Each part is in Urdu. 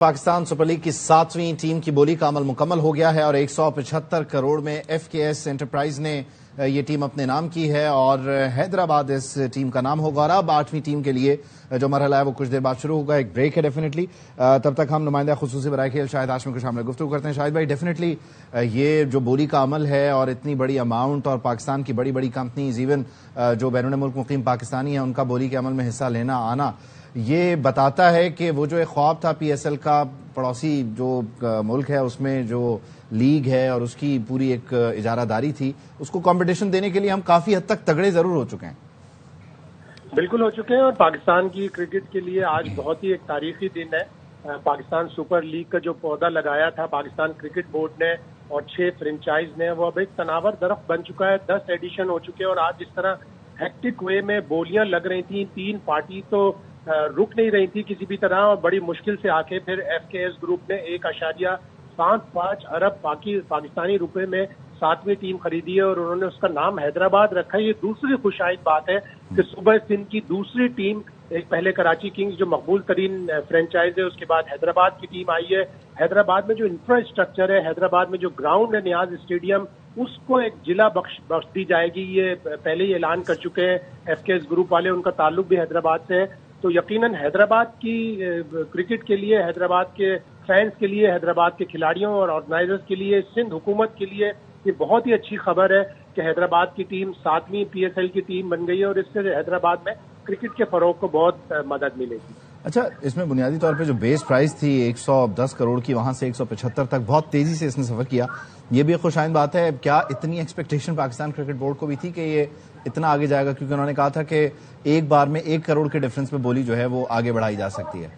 پاکستان سپر لیگ کی 7ویں ٹیم کی بولی کا عمل مکمل ہو گیا ہے اور 175 کروڑ میں ایف کے ایس انٹرپرائز نے یہ ٹیم اپنے نام کی ہے اور حیدرآباد اس ٹیم کا نام ہوگا. اور اب 8ویں ٹیم کے لیے جو مرحلہ ہے وہ کچھ دیر بعد شروع ہوگا. ایک بریک ہے ڈیفینیٹلی. تب تک ہم نمائندہ خصوصی برائے کھیل شاہد ہاشمی کے سامنے گفتگو کرتے ہیں. شاہد بھائی، ڈیفینیٹلی یہ جو بولی کا عمل ہے اور اتنی بڑی اماؤنٹ اور پاکستان کی بڑی بڑی کمپنیز ایون جو بیرون ملک مقیم پاکستانی ہیں ان کا بولی کے عمل میں حصہ لینا آنا یہ بتاتا ہے کہ وہ جو ایک خواب تھا پی ایس ایل کا، پڑوسی جو ملک ہے اس میں جو لیگ ہے اور اس کی پوری ایک اجارہ داری تھی، اس کو کمپٹیشن دینے کے لیے ہم کافی حد تک تگڑے ضرور ہو چکے ہیں. بالکل ہو چکے ہیں، اور پاکستان کی کرکٹ کے لیے آج بہت ہی ایک تاریخی دن ہے. پاکستان سپر لیگ کا جو پودا لگایا تھا پاکستان کرکٹ بورڈ نے اور 6 فرنچائز نے، وہ اب ایک تناور درخت بن چکا ہے. 10 ایڈیشن ہو چکے ہیں اور آج جس طرح ہیکٹک وے میں بولیاں لگ رہی تھیں، 3 پارٹی تو رک نہیں رہی تھی کسی بھی طرح، اور بڑی مشکل سے آ کے پھر ایف کے ایس گروپ نے 1.75 ارب پاکستانی روپے میں 7ویں ٹیم خریدی ہے اور انہوں نے اس کا نام حیدرآباد رکھا ہے. یہ دوسری خوشائند بات ہے کہ صوبہ سندھ کی دوسری ٹیم، ایک پہلے کراچی کنگز جو مقبول ترین فرنچائز ہے، اس کے بعد حیدرآباد کی ٹیم آئی ہے. حیدرآباد میں جو انفراسٹرکچر ہے، حیدرآباد میں جو گراؤنڈ ہے نیاز اسٹیڈیم، اس کو ایک ضلع بخش دی جائے گی. یہ پہلے ہی اعلان کر چکے ہیں ایف کے ایس گروپ والے، ان کا تعلق بھی حیدرآباد سے ہے. تو یقیناً حیدرآباد کی کرکٹ کے لیے، حیدرآباد کے فینس کے لیے، حیدرآباد کے کھلاڑیوں اور آرگنائزرز کے لیے، سندھ حکومت کے لیے یہ بہت ہی اچھی خبر ہے کہ حیدرآباد کی ٹیم 7ویں پی ایس ایل کی ٹیم بن گئی ہے اور اس سے حیدرآباد میں کرکٹ کے فروغ کو بہت مدد ملے گی. اچھا، اس میں بنیادی طور پہ جو بیس پرائز تھی 110 کروڑ کی، وہاں سے 175 تک بہت تیزی سے اس نے سفر کیا. یہ بھی ایک خوشائند بات ہے. کیا اتنی ایکسپیکٹیشن پاکستان کرکٹ بورڈ کو بھی تھی کہ یہ اتنا آگے جائے گا؟ کیونکہ انہوں نے کہا تھا کہ ایک بار میں 1 کروڑ کے ڈفرنس میں بولی جو ہے وہ آگے بڑھائی جا سکتی ہے.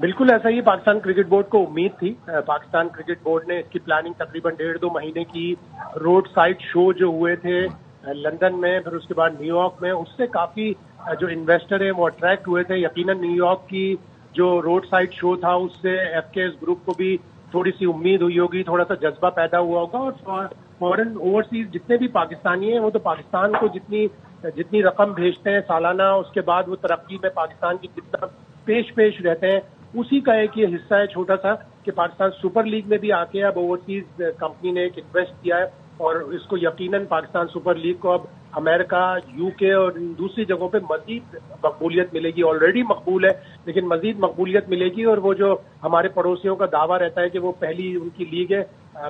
بالکل ایسا ہی پاکستان کرکٹ بورڈ کو امید تھی. پاکستان کرکٹ بورڈ نے اس کی پلاننگ تقریباً 1.5-2 مہینے کی. روڈ سائڈ شو جو ہوئے تھے لندن میں، پھر اس کے بعد نیو یارک میں، اس سے کافی جو انویسٹر ہیں وہ اٹریکٹ ہوئے تھے. یقیناً نیو یارک کی جو روڈ سائڈ شو تھا اس سے ایف کے ایس گروپ کو بھی تھوڑی سی امید ہوئی ہوگی، تھوڑا سا جذبہ پیدا ہوا ہوگا. اور فورن اوورسیز جتنے بھی پاکستانی ہیں وہ تو پاکستان کو جتنی رقم بھیجتے ہیں سالانہ، اس کے بعد وہ ترقی میں پاکستان کی جتنا پیش رہتے ہیں، اسی کا ایک یہ حصہ ہے چھوٹا سا کہ پاکستان سپر لیگ میں بھی آ کے اب اوورسیز کمپنی نے ایک انویسٹ کیا ہے اور اس کو یقیناً پاکستان سپر لیگ کو اب امریکہ، یو کے اور دوسری جگہوں پہ مزید مقبولیت ملے گی. آلریڈی مقبول ہے لیکن مزید مقبولیت ملے گی. اور وہ جو ہمارے پڑوسیوں کا دعویٰ رہتا ہے کہ وہ پہلی ان کی لیگ ہے،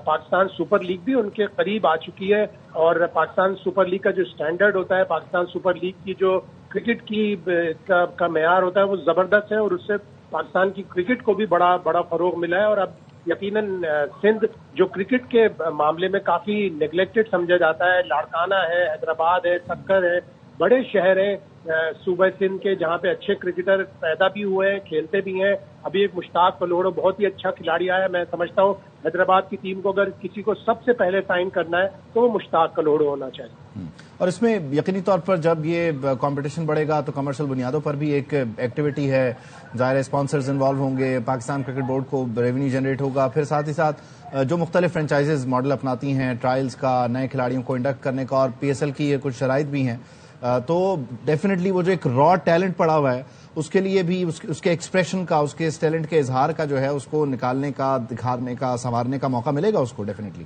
پاکستان سپر لیگ بھی ان کے قریب آ چکی ہے. اور پاکستان سپر لیگ کا جو سٹینڈرڈ ہوتا ہے، پاکستان سپر لیگ کی جو کرکٹ کی کا معیار ہوتا ہے وہ زبردست ہے اور اس سے پاکستان کی کرکٹ کو بھی بڑا فروغ ملا ہے. اور اب یقیناً سندھ جو کرکٹ کے معاملے میں کافی نیگلیکٹڈ سمجھا جاتا ہے، لاڑکانہ ہے، حیدرآباد ہے، سکر ہے، بڑے شہر ہیں صوبہ سندھ کے جہاں پہ اچھے کرکٹر پیدا بھی ہوئے ہیں، کھیلتے بھی ہیں. ابھی ایک مشتاق کلوڑو بہت ہی اچھا کھلاڑی آیا ہے. میں سمجھتا ہوں حیدرآباد کی ٹیم کو اگر کسی کو سب سے پہلے سائن کرنا ہے تو وہ مشتاق کلوڑو ہونا چاہیے. اور اس میں یقینی طور پر جب یہ کمپٹیشن بڑھے گا تو کمرشل بنیادوں پر بھی ایک ایکٹیویٹی ہے، ظاہر اسپانسرز انوالو ہوں گے، پاکستان کرکٹ بورڈ کو ریونیو جنریٹ ہوگا. پھر ساتھ ہی ساتھ جو مختلف فرنچائزز ماڈل اپناتی ہیں ٹرائلز کا، نئے کھلاڑیوں کو انڈکٹ کرنے کا، اور پی ایس ایل کی یہ کچھ شرائط بھی ہیں، تو ڈیفینیٹلی وہ جو ایک را ٹیلنٹ پڑا ہوا ہے اس کے لیے بھی اس کے ایکسپریشن کا، اس کے اس ٹیلنٹ کے اظہار کا جو ہے اس کو نکالنے کا، دکھانے کا، سنوارنے کا موقع ملے گا اس کو ڈیفینیٹلی.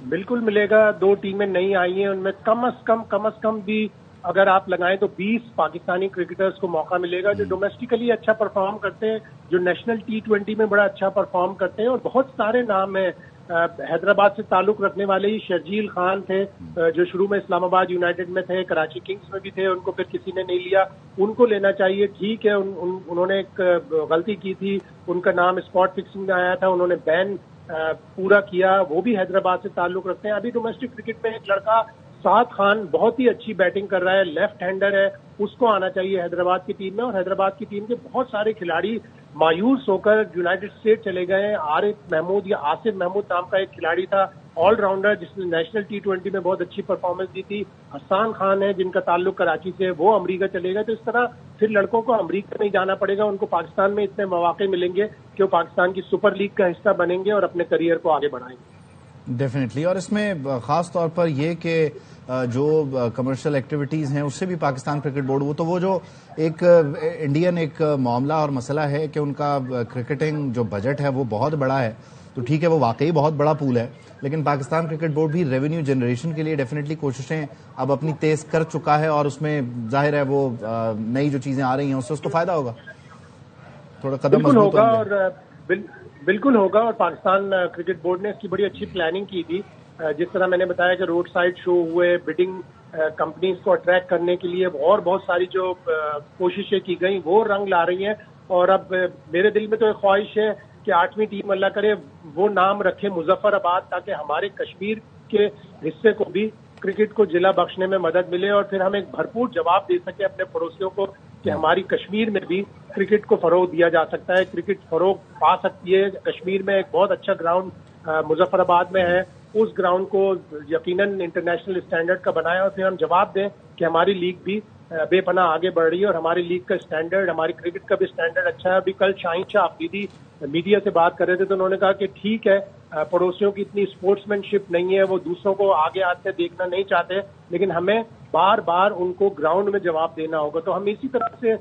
بالکل ملے گا. 2 ٹیمیں نئی آئی ہیں، ان میں کم از کم بھی اگر آپ لگائیں تو 20 پاکستانی کرکٹرز کو موقع ملے گا جو ڈومیسٹیکلی اچھا پرفارم کرتے ہیں، جو نیشنل T20 میں بڑا اچھا پرفارم کرتے ہیں. اور بہت سارے نام ہیں. حیدرآباد سے تعلق رکھنے والے ہی شرجیل خان تھے جو شروع میں اسلام آباد یونائیٹڈ میں تھے، کراچی کنگز میں بھی تھے، ان کو پھر کسی نے نہیں لیا. ان کو لینا چاہیے. ٹھیک ہے انہوں نے ایک غلطی کی تھی، ان کا نام اسپاٹ فکسنگ میں آیا تھا، انہوں نے بین پورا کیا. وہ بھی حیدرآباد سے تعلق رکھتے ہیں. ابھی ڈومیسٹک کرکٹ میں ایک لڑکا سعد خان بہت ہی اچھی بیٹنگ کر رہا ہے، لیفٹ ہینڈر ہے، اس کو آنا چاہیے حیدرآباد کی ٹیم میں. اور حیدرآباد کی ٹیم کے بہت سارے کھلاڑی مایوس ہو کر یونائیٹڈ اسٹیٹ چلے گئے ہیں. عارف محمود یا آصف محمود نام کا ایک کھلاڑی تھا، آل راؤنڈر، جس نے نیشنل T20 میں بہت اچھی پرفارمنس دی تھی. حسان خان ہے جن کا تعلق کراچی سے، وہ امریکہ چلے گئے. تو اس طرح پھر لڑکوں کو امریکہ نہیں جانا پڑے گا، ان کو پاکستان میں اتنے مواقع ملیں گے کہ وہ پاکستان کی سپر لیگ کا حصہ بنیں گے اور اپنے کریئر کو آگے بڑھائیں گے. ڈیفینیٹلی. اور اس میں خاص طور پر یہ کہ جو کمرشل ایکٹیویٹیز ہیں اس سے بھی پاکستان کرکٹ بورڈ وہ جو ایک انڈین ایک معاملہ اور مسئلہ ہے کہ ان کا کرکٹنگ جو بجٹ ہے وہ بہت بڑا ہے. تو ٹھیک ہے وہ واقعی بہت بڑا پول ہے, لیکن پاکستان کرکٹ بورڈ بھی ریونیو جنریشن کے لیے ڈیفینیٹلی کوششیں اب اپنی تیز کر چکا ہے, اور اس میں ظاہر ہے وہ نئی جو چیزیں آ رہی ہیں اس سے اس کو فائدہ ہوگا, تھوڑا قدم مضبوط ہوگا. اور بالکل ہوگا, اور پاکستان کرکٹ بورڈ نے اس کی بڑی اچھی پلاننگ کی تھی. جس طرح میں نے بتایا کہ روڈ سائڈ شو ہوئے, بڈنگ کمپنیز کو اٹریکٹ کرنے کے لیے اور بہت ساری جو کوششیں کی گئیں وہ رنگ لا رہی ہیں. اور اب میرے دل میں تو ایک خواہش ہے کہ 8ویں ٹیم اللہ کرے وہ نام رکھے مظفر آباد, تاکہ ہمارے کشمیر کے حصے کو بھی کرکٹ کو جلا بخشنے میں مدد ملے, اور پھر ہم ایک بھرپور جواب دے سکیں اپنے پڑوسیوں کو کہ ہماری کشمیر میں بھی کرکٹ کو فروغ دیا جا سکتا ہے, کرکٹ فروغ پا سکتی ہے. کشمیر میں ایک بہت اچھا گراؤنڈ مظفر آباد میں ہے, اس گراؤنڈ کو یقیناً انٹرنیشنل اسٹینڈرڈ کا بنایا, اور پھر ہم جواب دیں کہ ہماری لیگ بھی بے پناہ آگے بڑھ رہی ہے, اور ہماری لیگ کا اسٹینڈرڈ, ہماری کرکٹ کا بھی اسٹینڈرڈ اچھا ہے. ابھی کل شاہین شاہ آفریدی میڈیا سے بات کر رہے تھے تو انہوں نے کہا کہ ٹھیک ہے پڑوسیوں کی اتنی اسپورٹس مین شپ نہیں ہے, وہ دوسروں کو آگے آتے دیکھنا نہیں چاہتے, لیکن ہمیں بار بار ان کو گراؤنڈ میں جواب دینا ہوگا. تو ہم اسی طرح سے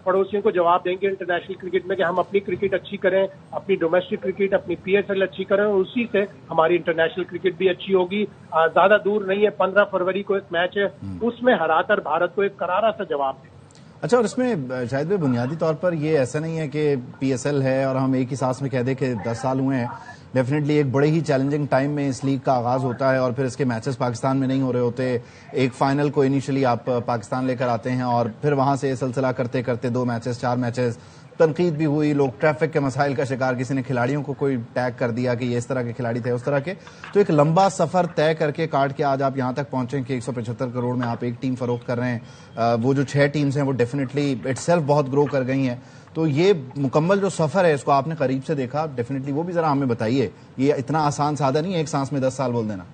پڑوسیوں کو جواب دیں گے انٹرنیشنل کرکٹ میں کہ ہم اپنی کرکٹ اچھی کریں, اپنی ڈومیسٹک کرکٹ, اپنی PSL اچھی کریں, اور اسی سے ہماری انٹرنیشنل کرکٹ بھی اچھی ہوگی. زیادہ دور نہیں ہے, 15 فروری کو ایک میچ ہے, اس میں ہرا کر بھارت کو ایک کرارا سا جواب دیں. اچھا, اور اس میں شاید بھی بنیادی طور پر یہ ایسا نہیں ہے کہ PSL ہے اور ہم ایک ہی سانس میں کہہ دیں کہ 10 سال ہوئے ہیں. ڈیفینیٹلی ایک بڑے ہی چیلنجنگ ٹائم میں اس لیگ کا آغاز ہوتا ہے, اور پھر اس کے میچز پاکستان میں نہیں ہو رہے ہوتے. ایک فائنل کو انیشلی آپ پاکستان لے کر آتے ہیں, اور پھر وہاں سے سلسلہ کرتے کرتے 2 میچز 4 میچز, تنقید بھی ہوئی, لوگ ٹریفک کے مسائل کا شکار, کسی نے کھلاڑیوں کو کوئی ٹیگ کر دیا کہ یہ اس طرح کے کھلاڑی تھے اس طرح کے. تو ایک لمبا سفر طے کر کے کاٹ کے آج آپ یہاں تک پہنچیں کہ 175 کروڑ میں آپ ایک ٹیم فروخت کر رہے ہیں. وہ جو 6 ٹیمز ہیں وہ ڈیفینیٹلی اٹ سیلف بہت گرو کر گئی ہیں. تو یہ مکمل جو سفر ہے اس کو آپ نے قریب سے دیکھا, ڈیفینیٹلی وہ بھی ذرا ہمیں بتائیے. یہ اتنا آسان سادہ نہیں ہے ایک سانس میں 10 سال بول دینا.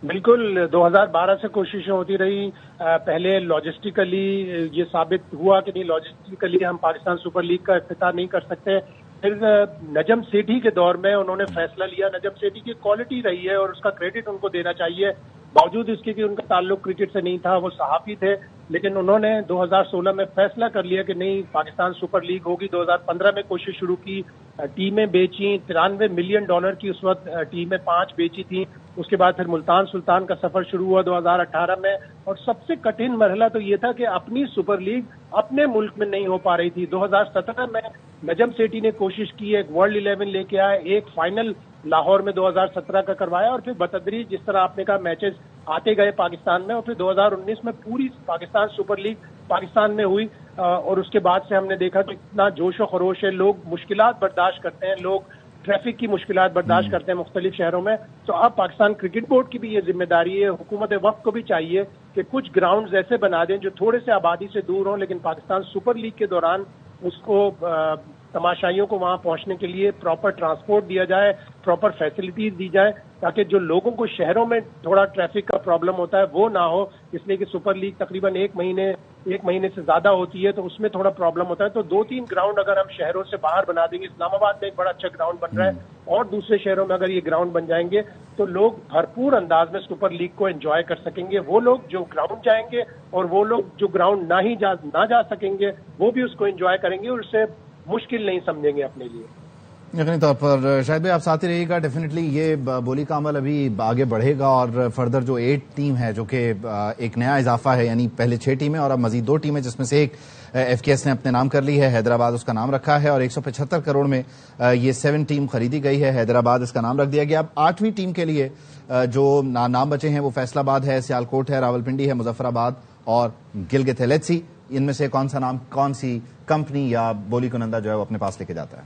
بالکل 2012 سے کوششیں ہوتی رہی. پہلے لاجسٹیکلی یہ ثابت ہوا کہ نہیں, لاجسٹیکلی ہم پاکستان سپر لیگ کا افتتاح نہیں کر سکتے. پھر نجم سیٹھی کے دور میں انہوں نے فیصلہ لیا. نجم سیٹھی کی کوالٹی رہی ہے اور اس کا کریڈٹ ان کو دینا چاہیے, باوجود اس کے کہ ان کا تعلق کرکٹ سے نہیں تھا, وہ صحافی تھے, لیکن انہوں نے 2016 میں فیصلہ کر لیا کہ نہیں پاکستان سپر لیگ ہوگی. 2015 میں کوشش شروع کی, ٹیمیں بیچیں, $93 ملین کی اس وقت ٹیمیں 5 بیچی تھیں. اس کے بعد پھر ملتان سلطان کا سفر شروع ہوا 2018 میں, اور سب سے کٹھن مرحلہ تو یہ تھا کہ اپنی سپر لیگ اپنے ملک میں نہیں ہو پا رہی تھی. 2017 میں نجم سیٹھی نے کوشش کی, ایک ورلڈ 11 لے کے آئے, ایک فائنل لاہور میں 2017 کا کروایا, اور پھر بتدریج جس طرح آپ نے کہا میچز آتے گئے پاکستان میں, اور پھر 2019 میں پوری پاکستان سپر لیگ پاکستان میں ہوئی. اور اس کے بعد سے ہم نے دیکھا کہ اتنا جوش و خروش ہے, لوگ مشکلات برداشت کرتے ہیں, لوگ ٹریفک کی مشکلات برداشت کرتے ہیں مختلف شہروں میں. تو اب پاکستان کرکٹ بورڈ کی بھی یہ ذمہ داری ہے, حکومت وقت کو بھی چاہیے کہ کچھ گراؤنڈز ایسے بنا دیں جو تھوڑے سے آبادی سے دور ہوں, لیکن پاکستان سپر لیگ کے دوران اس کو تماشائیوں کو وہاں پہنچنے کے لیے پراپر ٹرانسپورٹ دیا جائے, پراپر فیسلٹیز دی جائے, تاکہ جو لوگوں کو شہروں میں تھوڑا ٹریفک کا پرابلم ہوتا ہے وہ نہ ہو. اس لیے کہ سپر لیگ تقریباً ایک مہینے سے زیادہ ہوتی ہے, تو اس میں تھوڑا پرابلم ہوتا ہے. تو 2-3 گراؤنڈ اگر ہم شہروں سے باہر بنا دیں گے, اسلام آباد میں ایک بڑا اچھا گراؤنڈ بن رہا ہے, اور دوسرے شہروں میں اگر یہ گراؤنڈ بن جائیں گے تو لوگ بھرپور انداز میں سپر لیگ کو انجوائے کر سکیں گے. وہ لوگ جو گراؤنڈ جائیں گے اور وہ لوگ جو گراؤنڈ نہ جا سکیں گے وہ بھی اس کو انجوائے کریں گے, اور اسے مشکل نہیں سمجھیں گے اپنے لیے. یقینی طور پر شاید بھی آپ ساتھ ہی رہیے گا. ڈیفینیٹلی یہ بولی کا عمل ابھی آگے بڑھے گا, اور فردر جو 8 ٹیم ہے جو کہ ایک نیا اضافہ ہے, یعنی پہلے 6 ٹیمیں اور اب مزید 2 ٹیمیں, جس میں سے ایک FKS نے اپنے نام کر لی ہے, حیدرآباد اس کا نام رکھا ہے, اور 175 کروڑ میں یہ 7 ٹیم خریدی گئی ہے, حیدرآباد اس کا نام رکھ دیا گیا. اب 8ویں ٹیم کے لیے جو نام بچے ہیں وہ فیصل آباد ہے, سیالکوٹ ہے, راولپنڈی ہے, مظفر آباد اور گلگت ہے. لیٹس سی ان میں سے کون سا نام کون سی کمپنی یا بولی کنندہ جو ہے وہ اپنے پاس لے کے جاتا ہے.